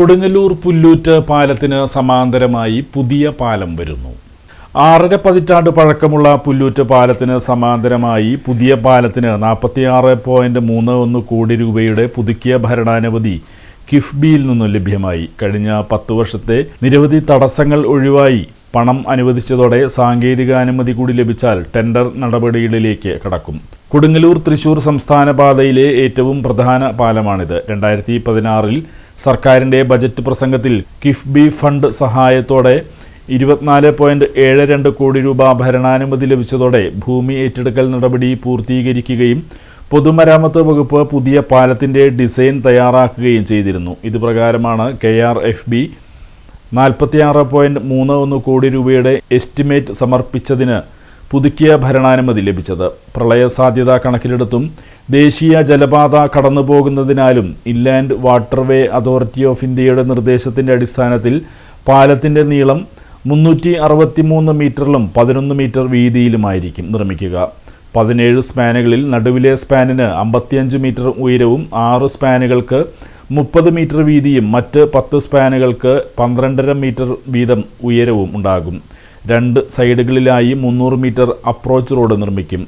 കൊടുങ്ങല്ലൂർ പുല്ലൂറ്റ് പാലത്തിന് സമാന്തരമായി പുതിയ പാലം വരുന്നു. 6.5 പതിറ്റാണ്ട് പഴക്കമുള്ള പുല്ലൂറ്റ് പാലത്തിന് സമാന്തരമായി പുതിയ പാലത്തിന് 46.31 കോടി രൂപയുടെ പുതുക്കിയ ഭരണാനുമതി കിഫ്ബിയിൽ നിന്നും ലഭ്യമായി. കഴിഞ്ഞ 10 വർഷത്തെ നിരവധി തടസ്സങ്ങൾ ഒഴിവായി പണം അനുവദിച്ചതോടെ സാങ്കേതിക അനുമതി കൂടി ലഭിച്ചാൽ ടെൻഡർ നടപടികളിലേക്ക് കടക്കും. കൊടുങ്ങല്ലൂർ തൃശൂർ സംസ്ഥാന പാതയിലെ ഏറ്റവും പ്രധാന പാലമാണിത്. 2016-ൽ സർക്കാരിന്റെ ബജറ്റ് പ്രസംഗത്തിൽ കിഫ്ബി ഫണ്ട് സഹായത്തോടെ 24.72 കോടി രൂപ ഭരണാനുമതി ലഭിച്ചതോടെ ഭൂമി ഏറ്റെടുക്കൽ നടപടി പൂർത്തീകരിക്കുകയും പൊതുമരാമത്ത് വകുപ്പ് പുതിയ പാലത്തിന്റെ ഡിസൈൻ തയ്യാറാക്കുകയും ചെയ്തിരുന്നു. ഇതുപ്രകാരമാണ് KRFB 46.31 കോടി രൂപയുടെ എസ്റ്റിമേറ്റ് സമർപ്പിച്ചതിന് പുതുക്കിയ ഭരണാനുമതി ലഭിച്ചത്. പ്രളയ സാധ്യത കണക്കിലെടുത്തും ദേശീയ ജലപാത കടന്നുപോകുന്നതിനാലും ഇൻലാൻഡ് വാട്ടർവേ അതോറിറ്റി ഓഫ് ഇന്ത്യയുടെ നിർദ്ദേശത്തിന്റെ അടിസ്ഥാനത്തിൽ പാലത്തിന്റെ നീളം 363 മീറ്ററിലും 11 മീറ്റർ വീതിയിലുമായിരിക്കും നിർമ്മിക്കുക. 17 സ്പാനുകളിൽ നടുവിലെ സ്പാനിന് 55 മീറ്റർ ഉയരവും 6 സ്പാനുകൾക്ക് 30 മീറ്റർ വീതിയും മറ്റ് 10 സ്പാനുകൾക്ക് 12.5 മീറ്റർ വീതം ഉയരവും ഉണ്ടാകും. 2 സൈഡുകളിലായി 300 മീറ്റർ അപ്രോച്ച് റോഡ് നിർമ്മിക്കും.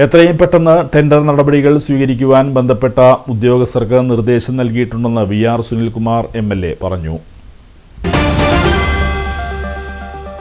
എത്രയും പെട്ടെന്ന് ടെൻഡർ നടപടികൾ സ്വീകരിക്കുവാൻ ബന്ധപ്പെട്ട ഉദ്യോഗസ്ഥർക്ക് നിർദ്ദേശം നൽകിയിട്ടുണ്ടെന്ന് VR സുനിൽകുമാർ MLA പറഞ്ഞു.